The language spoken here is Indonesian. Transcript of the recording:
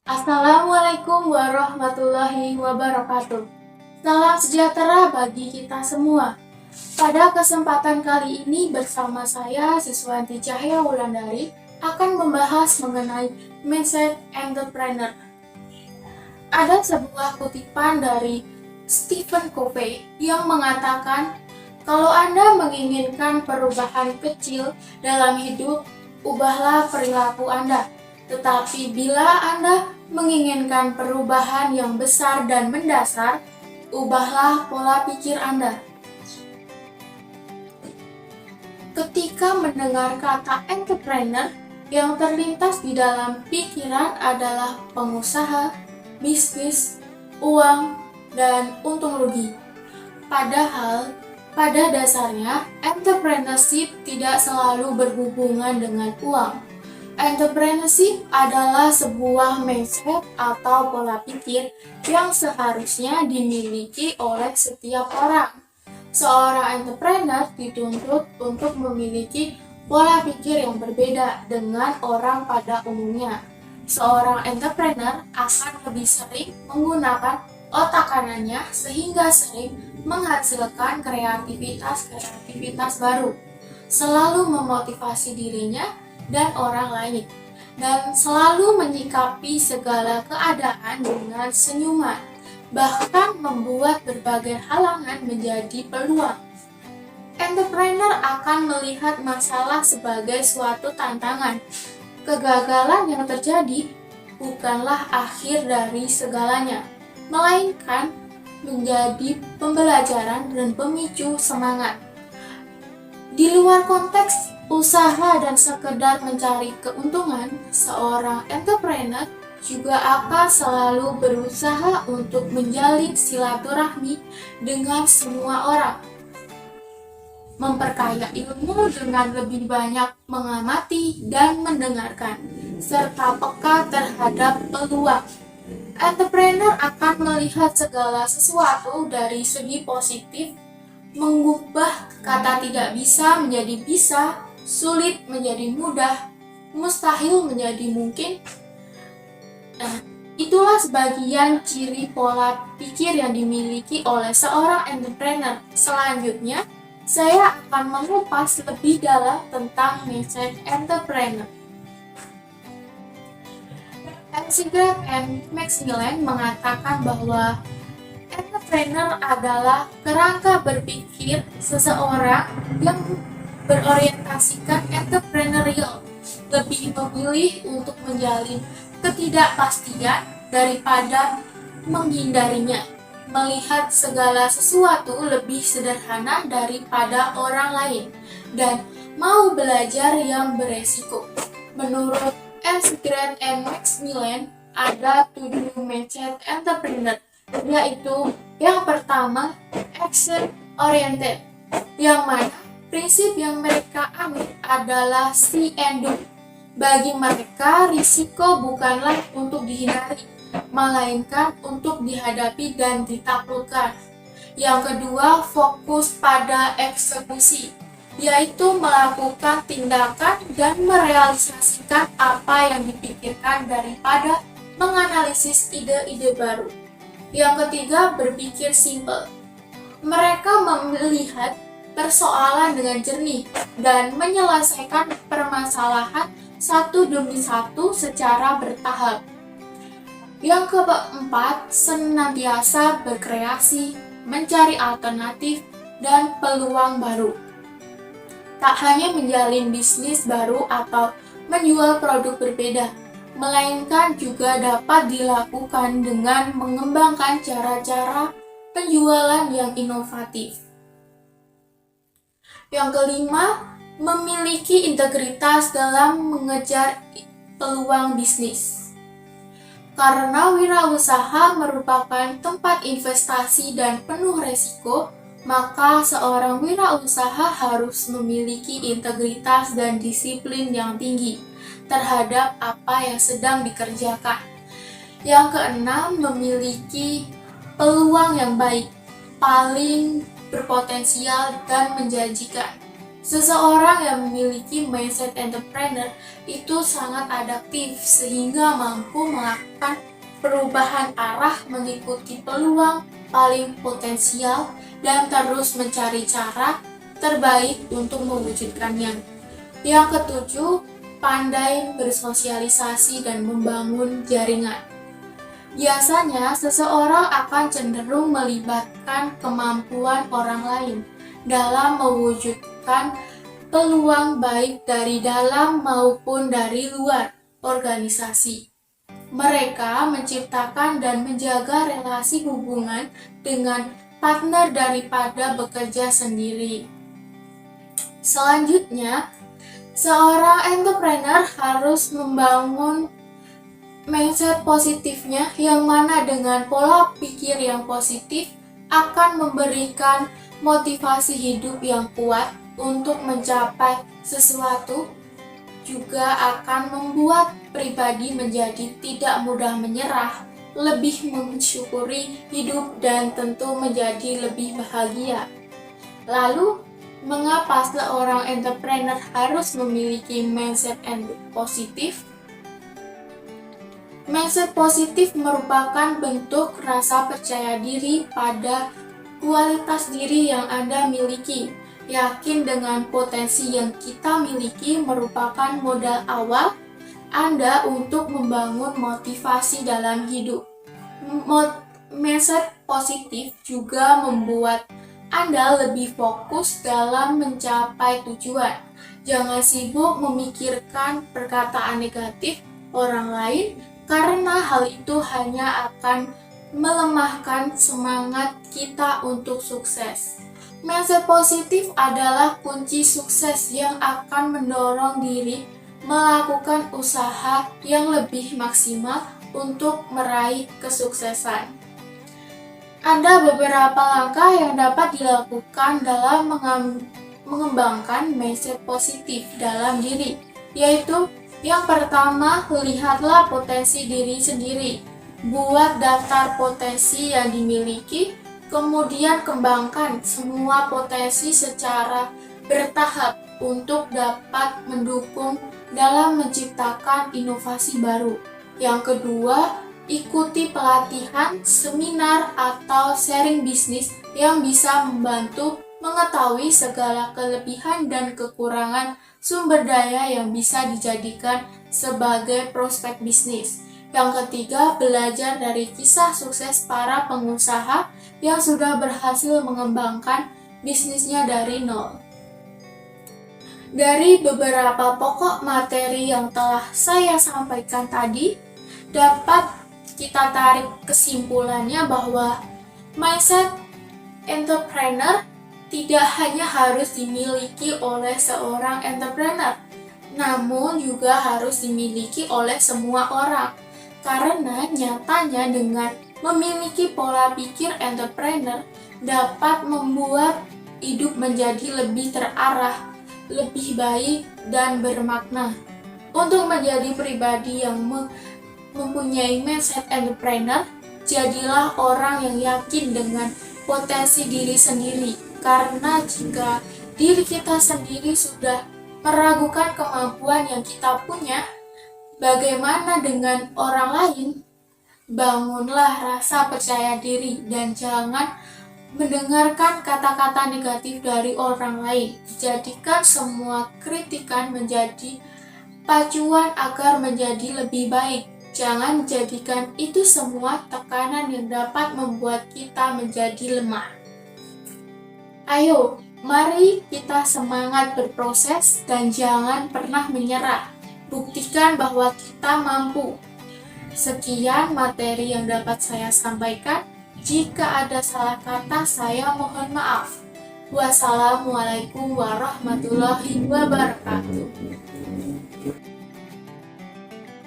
Assalamualaikum warahmatullahi wabarakatuh. Salam sejahtera bagi kita semua. Pada kesempatan kali ini bersama saya, Siswanti Cahya Wulandari, akan membahas mengenai mindset entrepreneur. Ada sebuah kutipan dari Stephen Covey yang mengatakan, kalau Anda menginginkan perubahan kecil dalam hidup, ubahlah perilaku Anda. Tetapi bila Anda menginginkan perubahan yang besar dan mendasar, ubahlah pola pikir Anda. Ketika mendengar kata entrepreneur, yang terlintas di dalam pikiran adalah pengusaha, bisnis, uang, dan untung rugi. Padahal, pada dasarnya, entrepreneurship tidak selalu berhubungan dengan uang. Entrepreneurship adalah sebuah mindset atau pola pikir yang seharusnya dimiliki oleh setiap orang. Seorang entrepreneur dituntut untuk memiliki pola pikir yang berbeda dengan orang pada umumnya. Seorang entrepreneur akan lebih sering menggunakan otak kanannya sehingga sering menghasilkan kreativitas baru, selalu memotivasi dirinya dan orang lain, dan selalu menyikapi segala keadaan dengan senyuman, bahkan membuat berbagai halangan menjadi peluang. Entrepreneur akan melihat masalah sebagai suatu tantangan. Kegagalan yang terjadi bukanlah akhir dari segalanya, melainkan menjadi pembelajaran dan pemicu semangat. Di luar konteks usaha dan sekedar mencari keuntungan, seorang entrepreneur juga akan selalu berusaha untuk menjalin silaturahmi dengan semua orang, memperkaya ilmu dengan lebih banyak mengamati dan mendengarkan, serta peka terhadap peluang. Entrepreneur akan melihat segala sesuatu dari segi positif, mengubah kata tidak bisa menjadi bisa, sulit menjadi mudah, mustahil menjadi mungkin. Nah, itulah sebagian ciri pola pikir yang dimiliki oleh seorang entrepreneur. Selanjutnya, saya akan mengupas lebih dalam tentang mindset entrepreneur. Seagrave and Maximilian mengatakan bahwa entrepreneur adalah kerangka berpikir seseorang yang berorientasikan entrepreneurial, lebih memilih untuk menjalin ketidakpastian daripada menghindarinya, melihat segala sesuatu lebih sederhana daripada orang lain, dan mau belajar yang beresiko. Menurut Seagrave and Maximilian, ada 7 mindset entrepreneur, yaitu yang pertama, action oriented, yang mana prinsip yang mereka ambil adalah see and do. Bagi mereka, risiko bukanlah untuk dihindari, melainkan untuk dihadapi dan ditaklukkan. Yang kedua, fokus pada eksekusi, yaitu melakukan tindakan dan merealisasikan apa yang dipikirkan daripada menganalisis ide-ide baru. Yang ketiga, berpikir simpel. Mereka melihat persoalan dengan jernih dan menyelesaikan permasalahan satu demi satu secara bertahap. Yang keempat, senantiasa berkreasi, mencari alternatif dan peluang baru. Tak hanya menjalin bisnis baru atau menjual produk berbeda, melainkan juga dapat dilakukan dengan mengembangkan cara-cara penjualan yang inovatif. Yang kelima, memiliki integritas dalam mengejar peluang bisnis. Karena wirausaha merupakan tempat investasi dan penuh resiko, maka seorang wirausaha harus memiliki integritas dan disiplin yang tinggi terhadap apa yang sedang dikerjakan. Yang keenam, memiliki peluang yang baik, paling berpotensial dan menjanjikan. Seseorang yang memiliki mindset entrepreneur itu sangat adaptif sehingga mampu melakukan perubahan arah mengikuti peluang paling potensial dan terus mencari cara terbaik untuk mewujudkannya. Yang ketujuh, pandai bersosialisasi dan membangun jaringan. Biasanya, seseorang akan cenderung melibatkan kemampuan orang lain dalam mewujudkan peluang baik dari dalam maupun dari luar organisasi. Mereka menciptakan dan menjaga relasi hubungan dengan partner daripada bekerja sendiri. Selanjutnya, seorang entrepreneur harus membangun mindset positifnya, yang mana dengan pola pikir yang positif akan memberikan motivasi hidup yang kuat untuk mencapai sesuatu, juga akan membuat pribadi menjadi tidak mudah menyerah, lebih mensyukuri hidup, dan tentu menjadi lebih bahagia. Lalu, mengapa seorang entrepreneur harus memiliki mindset positif? Mindset positif merupakan bentuk rasa percaya diri pada kualitas diri yang Anda miliki. Yakin dengan potensi yang kita miliki merupakan modal awal Anda untuk membangun motivasi dalam hidup. Mindset positif juga membuat Anda lebih fokus dalam mencapai tujuan. Jangan sibuk memikirkan perkataan negatif orang lain, karena hal itu hanya akan melemahkan semangat kita untuk sukses. Mindset positif adalah kunci sukses yang akan mendorong diri melakukan usaha yang lebih maksimal untuk meraih kesuksesan. Ada beberapa langkah yang dapat dilakukan dalam mengembangkan mindset positif dalam diri, yaitu yang pertama, lihatlah potensi diri sendiri. Buat daftar potensi yang dimiliki, kemudian kembangkan semua potensi secara bertahap untuk dapat mendukung dalam menciptakan inovasi baru. Yang kedua, ikuti pelatihan, seminar, atau sharing bisnis yang bisa membantu mengetahui segala kelebihan dan kekurangan sumber daya yang bisa dijadikan sebagai prospek bisnis. Yang ketiga, belajar dari kisah sukses para pengusaha yang sudah berhasil mengembangkan bisnisnya dari nol. Dari beberapa pokok materi yang telah saya sampaikan tadi, dapat kita tarik kesimpulannya bahwa mindset entrepreneur tidak hanya harus dimiliki oleh seorang entrepreneur, namun juga harus dimiliki oleh semua orang. Karena nyatanya dengan memiliki pola pikir entrepreneur dapat membuat hidup menjadi lebih terarah, lebih baik, dan bermakna. Untuk menjadi pribadi yang mempunyai mindset entrepreneur, jadilah orang yang yakin dengan potensi diri sendiri. Karena jika diri kita sendiri sudah meragukan kemampuan yang kita punya, bagaimana dengan orang lain? Bangunlah rasa percaya diri dan jangan mendengarkan kata-kata negatif dari orang lain. Jadikan semua kritikan menjadi pacuan agar menjadi lebih baik. Jangan jadikan itu semua tekanan yang dapat membuat kita menjadi lemah. Ayo, mari kita semangat berproses dan jangan pernah menyerah. Buktikan bahwa kita mampu. Sekian materi yang dapat saya sampaikan. Jika ada salah kata, saya mohon maaf. Wassalamualaikum warahmatullahi wabarakatuh.